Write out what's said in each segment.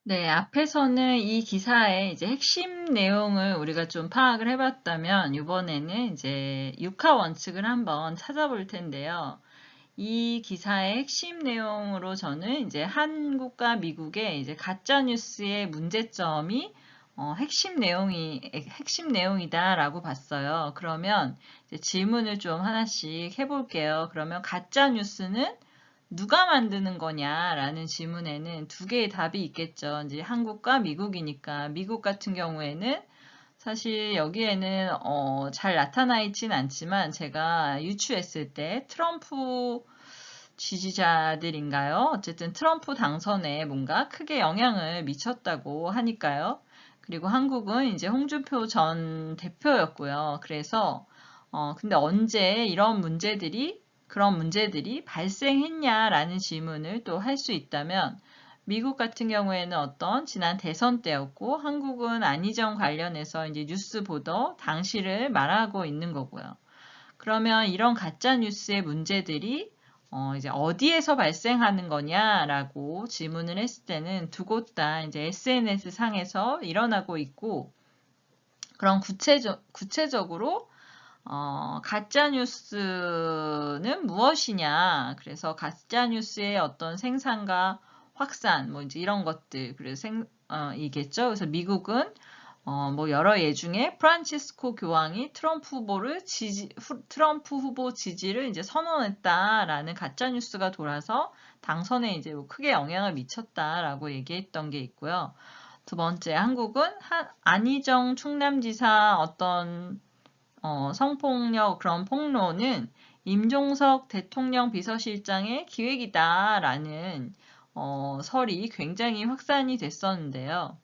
네, 앞에서는 이 기사의 이제 핵심 내용을 우리가 좀 파악을 해봤다면, 이번에는 이제 육하 원칙을 한번 찾아볼 텐데요. 이 기사의 핵심 내용으로 저는 이제 한국과 미국의 이제 가짜 뉴스의 문제점이 핵심 내용이다라고 봤어요. 그러면 이제 질문을 좀 하나씩 해볼게요. 그러면 가짜 뉴스는 누가 만드는 거냐라는 질문에는 두 개의 답이 있겠죠. 이제 한국과 미국이니까 미국 같은 경우에는 사실 여기에는 잘 나타나 있진 않지만 제가 유추했을 때 트럼프 지지자들인가요? 어쨌든 트럼프 당선에 뭔가 크게 영향을 미쳤다고 하니까요. 그리고 한국은 이제 홍준표 전 대표였고요. 그래서 근데 언제 그런 문제들이 발생했냐라는 질문을 또 할 수 있다면 미국 같은 경우에는 어떤 지난 대선 때였고 한국은 안희정 관련해서 이제 뉴스 보도 당시를 말하고 있는 거고요. 그러면 이런 가짜 뉴스의 문제들이 이제 어디에서 발생하는 거냐라고 질문을 했을 때는 두 곳 다 이제 SNS 상에서 일어나고 있고, 그럼 구체적으로 가짜 뉴스는 무엇이냐? 그래서 가짜 뉴스의 어떤 생산과 확산, 뭐 이제 이런 것들, 그래서 이겠죠. 그래서 미국은 뭐 여러 예 중에 프란치스코 교황이 트럼프 후보 지지를 이제 선언했다라는 가짜 뉴스가 돌아서 당선에 이제 뭐 크게 영향을 미쳤다라고 얘기했던 게 있고요. 두 번째, 한국은 안희정 충남지사 어떤 성폭력 그런 폭로는 임종석 대통령 비서실장의 기획이다라는 설이 굉장히 확산이 됐었는데요.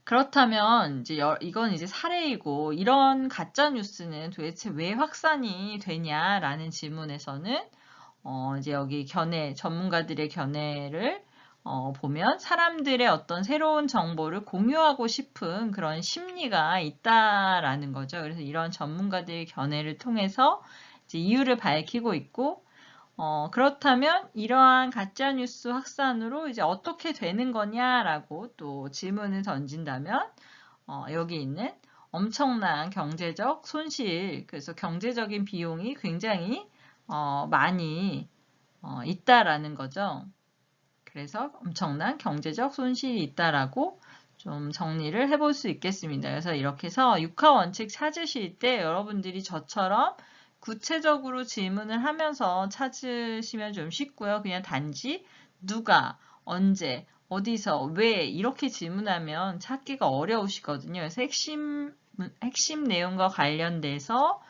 그렇다면 이건 이제 사례이고 이런 가짜 뉴스는 도대체 왜 확산이 되냐라는 질문에서는 이제 여기 전문가들의 견해를 보면 사람들의 어떤 새로운 정보를 공유하고 싶은 그런 심리가 있다라는 거죠. 그래서 이런 전문가들의 견해를 통해서 이제 이유를 밝히고 있고, 그렇다면 이러한 가짜뉴스 확산으로 이제 어떻게 되는 거냐라고 또 질문을 던진다면, 여기 있는 엄청난 경제적 손실, 그래서 경제적인 비용이 굉장히 많이 있다라는 거죠. 그래서 엄청난 경제적 손실이 있다라고 좀 정리를 해볼 수 있겠습니다. 그래서 이렇게 해서 육하 원칙 찾으실 때 여러분들이 저처럼 구체적으로 질문을 하면서 찾으시면 좀 쉽고요. 그냥 단지 누가, 언제, 어디서, 왜 이렇게 질문하면 찾기가 어려우시거든요. 그래서 핵심 내용과 관련돼서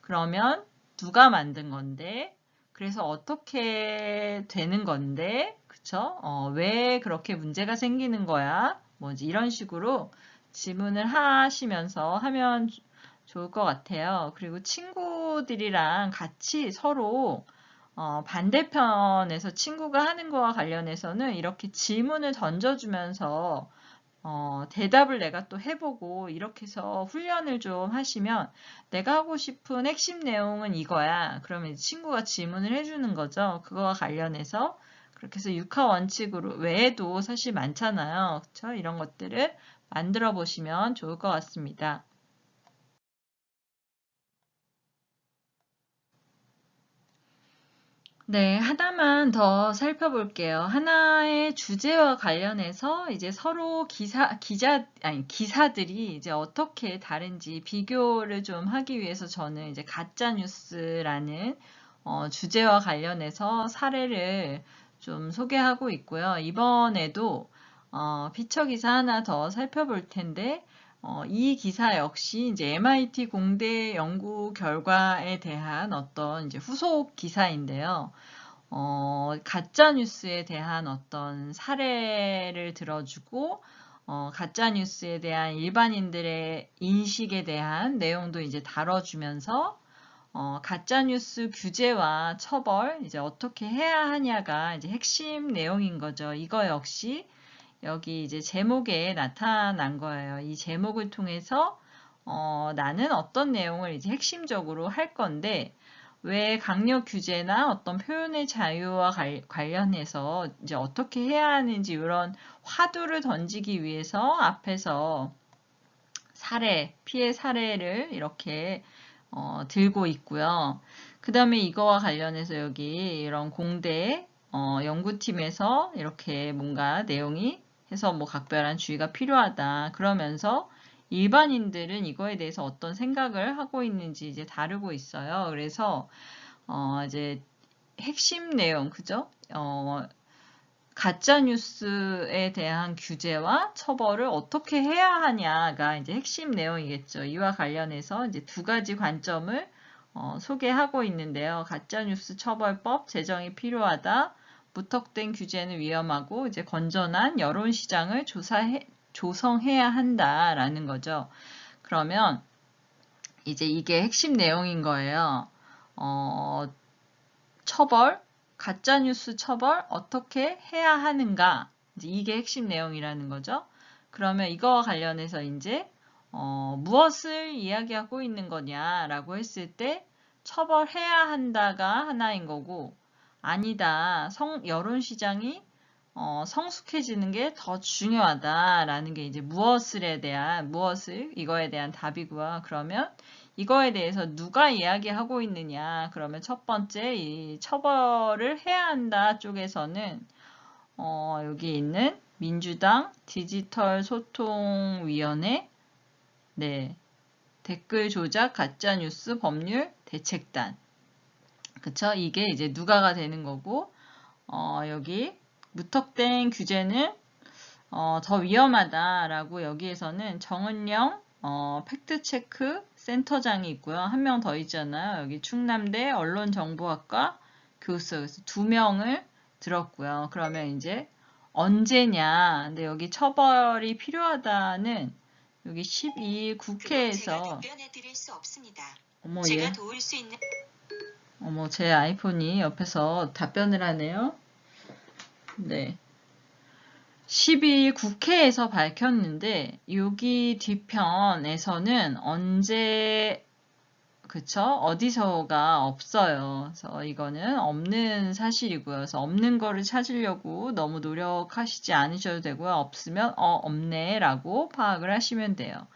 그러면 누가 만든 건데, 그래서 어떻게 되는 건데, 그쵸? 왜 그렇게 문제가 생기는 거야? 뭐지? 이런 식으로 질문을 하시면서 하면 좋을 것 같아요. 그리고 친구들이랑 같이 서로 반대편에서 친구가 하는 거와 관련해서는 이렇게 질문을 던져주면서 대답을 내가 또 해보고 이렇게 해서 훈련을 좀 하시면 내가 하고 싶은 핵심 내용은 이거야. 그러면 친구가 질문을 해주는 거죠. 그거와 관련해서 그렇게 해서 육하 원칙으로 외에도 사실 많잖아요. 그렇죠? 이런 것들을 만들어 보시면 좋을 것 같습니다. 네, 하나만 더 살펴볼게요. 하나의 주제와 관련해서 이제 서로 기사들이 이제 어떻게 다른지 비교를 좀 하기 위해서 저는 이제 가짜뉴스라는 주제와 관련해서 사례를 좀 소개하고 있고요. 이번에도 피처 기사 하나 더 살펴볼 텐데, 이 기사 역시 이제 MIT 공대 연구 결과에 대한 어떤 이제 후속 기사인데요. 가짜뉴스에 대한 어떤 사례를 들어주고, 가짜뉴스에 대한 일반인들의 인식에 대한 내용도 이제 다뤄주면서, 가짜뉴스 규제와 처벌, 이제 어떻게 해야 하냐가 이제 핵심 내용인 거죠. 이거 역시 여기 이제 제목에 나타난 거예요. 이 제목을 통해서 나는 어떤 내용을 이제 핵심적으로 할 건데 왜 강력 규제나 어떤 표현의 자유와 관련해서 이제 어떻게 해야 하는지 이런 화두를 던지기 위해서 앞에서 피해 사례를 이렇게 들고 있고요. 그 다음에 이거와 관련해서 여기 이런 공대 연구팀에서 이렇게 뭔가 내용이 해서 뭐 각별한 주의가 필요하다. 그러면서 일반인들은 이거에 대해서 어떤 생각을 하고 있는지 이제 다루고 있어요. 그래서 이제 핵심 내용, 그죠? 가짜 뉴스에 대한 규제와 처벌을 어떻게 해야 하냐가 이제 핵심 내용이겠죠. 이와 관련해서 이제 두 가지 관점을 소개하고 있는데요. 가짜 뉴스 처벌법 제정이 필요하다. 무턱된 규제는 위험하고 이제 건전한 여론 시장을 조성해야 한다라는 거죠. 그러면 이제 이게 핵심 내용인 거예요. 가짜뉴스 처벌 어떻게 해야 하는가? 이제 이게 핵심 내용이라는 거죠. 그러면 이거와 관련해서 이제 무엇을 이야기하고 있는 거냐라고 했을 때 처벌해야 한다가 하나인 거고 아니다. 여론 시장이 성숙해지는 게 더 중요하다라는 게 이제 이거에 대한 답이고요. 그러면 이거에 대해서 누가 이야기하고 있느냐? 그러면 첫 번째 이 처벌을 해야 한다 쪽에서는 여기 있는 민주당 디지털 소통위원회, 네, 댓글 조작 가짜뉴스 법률 대책단, 그쵸? 이게 이제 누가가 되는 거고 여기 무턱된 규제는 더 위험하다라고 여기에서는 정은영 팩트체크 센터장이 있고요. 한 명 더 있잖아요. 여기 충남대 언론정보학과 교수. 그래서 두 명을 들었고요. 그러면 이제 언제냐. 근데 여기 처벌이 필요하다는 여기 12일 국회에서 어머 얘 어머 제 아이폰이 옆에서 답변을 하네요. 네. 12일 국회에서 밝혔는데 여기 뒤편에서는 언제 그쵸? 어디서가 없어요. 그래서 이거는 없는 사실이고요. 그래서 없는 거를 찾으려고 너무 노력하시지 않으셔도 되고요. 없으면 없네 라고 파악을 하시면 돼요.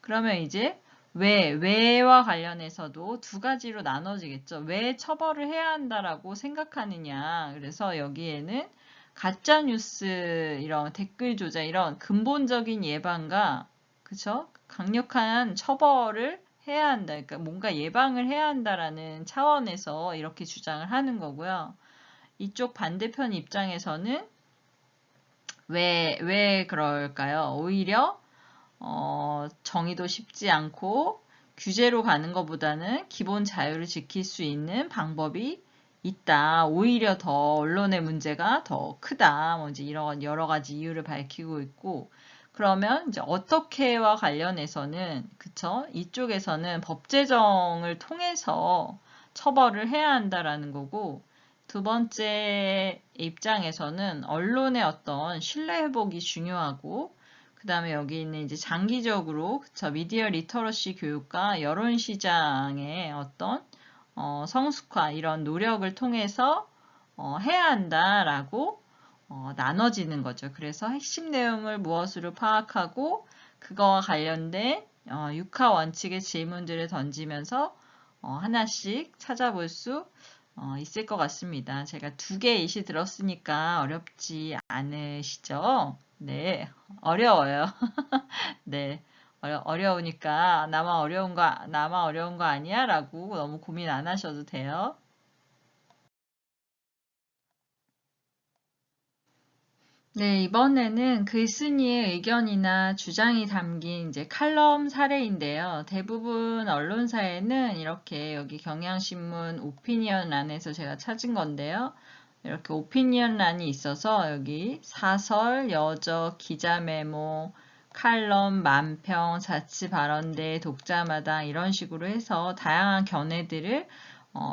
그러면 이제 왜와 관련해서도 두 가지로 나눠지겠죠. 왜 처벌을 해야 한다라고 생각하느냐. 그래서 여기에는 가짜뉴스 이런 댓글 조작 이런 근본적인 예방과 그쵸? 강력한 처벌을 해야 한다. 그러니까 뭔가 예방을 해야 한다라는 차원에서 이렇게 주장을 하는 거고요. 이쪽 반대편 입장에서는 왜 그럴까요? 오히려 정의도 쉽지 않고 규제로 가는 것보다는 기본 자유를 지킬 수 있는 방법이 있다. 오히려 더 언론의 문제가 더 크다. 뭐 이제 이런 여러 가지 이유를 밝히고 있고 그러면 이제 어떻게와 관련해서는 그쵸? 이쪽에서는 법 제정을 통해서 처벌을 해야 한다라는 거고 두 번째 입장에서는 언론의 어떤 신뢰 회복이 중요하고 그 다음에 여기 있는 이제 장기적으로 그쵸? 미디어 리터러시 교육과 여론 시장의 어떤 성숙화 이런 노력을 통해서 해야 한다라고 나눠지는 거죠. 그래서 핵심 내용을 무엇으로 파악하고 그거와 관련된 육하 원칙의 질문들을 던지면서 하나씩 찾아볼 수 있을 것 같습니다. 제가 두 개 예시 들었으니까 어렵지 않으시죠? 네, 어려워요. 네, 어려우니까 나만 어려운 거 아니야? 라고 너무 고민 안 하셔도 돼요. 네, 이번에는 글쓴이의 의견이나 주장이 담긴 이제 칼럼 사례인데요. 대부분 언론사에는 이렇게 여기 경향신문 오피니언란에서 제가 찾은 건데요. 이렇게 오피니언란이 있어서 여기 사설, 여저, 기자 메모, 칼럼, 만평, 자치 발언대, 독자마당 이런 식으로 해서 다양한 견해들을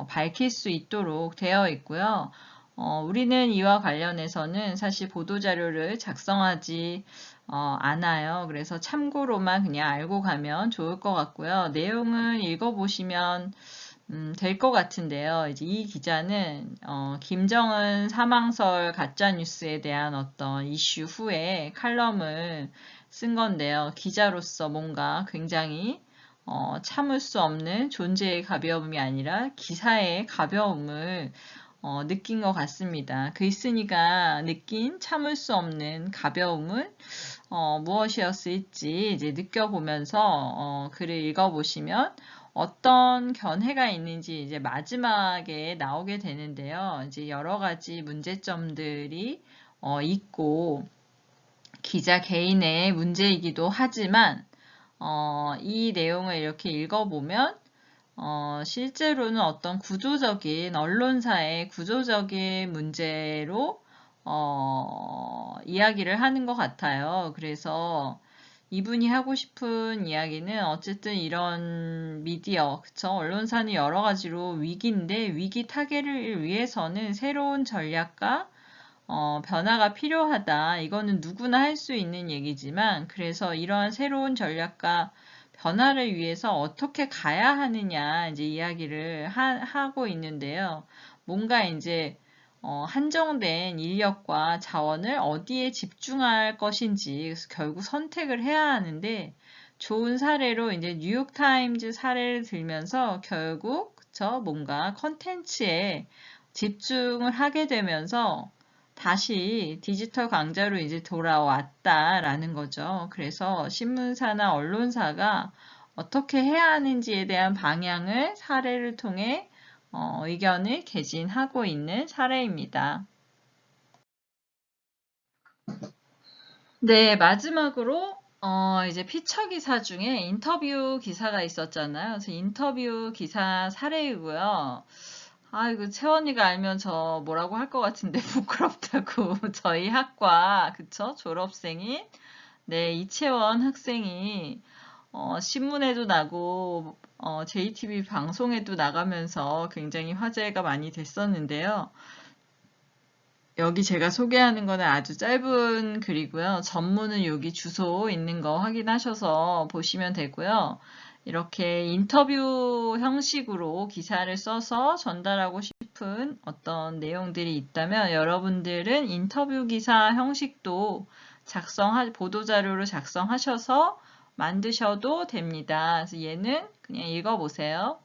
밝힐 수 있도록 되어 있고요. 우리는 이와 관련해서는 사실 보도자료를 작성하지 않아요. 그래서 참고로만 그냥 알고 가면 좋을 것 같고요. 내용을 읽어보시면 될 것 같은데요. 이제 이 기자는 김정은 사망설 가짜뉴스에 대한 어떤 이슈 후에 칼럼을 쓴 건데요. 기자로서 뭔가 굉장히 참을 수 없는 존재의 가벼움이 아니라 기사의 가벼움을 느낀 것 같습니다. 글쓴이가 느낀 참을 수 없는 가벼움은 무엇이었을지 이제 느껴보면서 글을 읽어보시면 어떤 견해가 있는지 이제 마지막에 나오게 되는데요. 이제 여러 가지 문제점들이 있고 기자 개인의 문제이기도 하지만 이 내용을 이렇게 읽어보면 실제로는 어떤 구조적인 언론사의 구조적인 문제로 이야기를 하는 것 같아요. 그래서 이분이 하고 싶은 이야기는 어쨌든 이런 미디어, 그쵸? 언론사는 여러 가지로 위기인데 위기 타개를 위해서는 새로운 전략과 변화가 필요하다. 이거는 누구나 할 수 있는 얘기지만 그래서 이러한 새로운 전략과 변화를 위해서 어떻게 가야 하느냐 이제 이야기를 하고 있는데요. 뭔가 이제 한정된 인력과 자원을 어디에 집중할 것인지 그래서 결국 선택을 해야 하는데 좋은 사례로 이제 뉴욕타임즈 사례를 들면서 결국 그쵸 뭔가 컨텐츠에 집중을 하게 되면서 다시 디지털 강자로 이제 돌아왔다라는 거죠. 그래서 신문사나 언론사가 어떻게 해야 하는지에 대한 방향을 사례를 통해 의견을 개진하고 있는 사례입니다. 네, 마지막으로 이제 피처 기사 중에 인터뷰 기사가 있었잖아요. 그래서 인터뷰 기사 사례이고요. 아, 이거 채원이가 알면 저 뭐라고 할 것 같은데 부끄럽다고. 저희 학과, 그쵸? 졸업생인, 네, 이채원 학생이, 신문에도 나고, JTBC 방송에도 나가면서 굉장히 화제가 많이 됐었는데요. 여기 제가 소개하는 거는 아주 짧은 글이고요. 전문은 여기 주소 있는 거 확인하셔서 보시면 되고요. 이렇게 인터뷰 형식으로 기사를 써서 전달하고 싶은 어떤 내용들이 있다면 여러분들은 인터뷰 기사 형식도 보도자료로 작성하셔서 만드셔도 됩니다. 그래서 얘는 그냥 읽어보세요.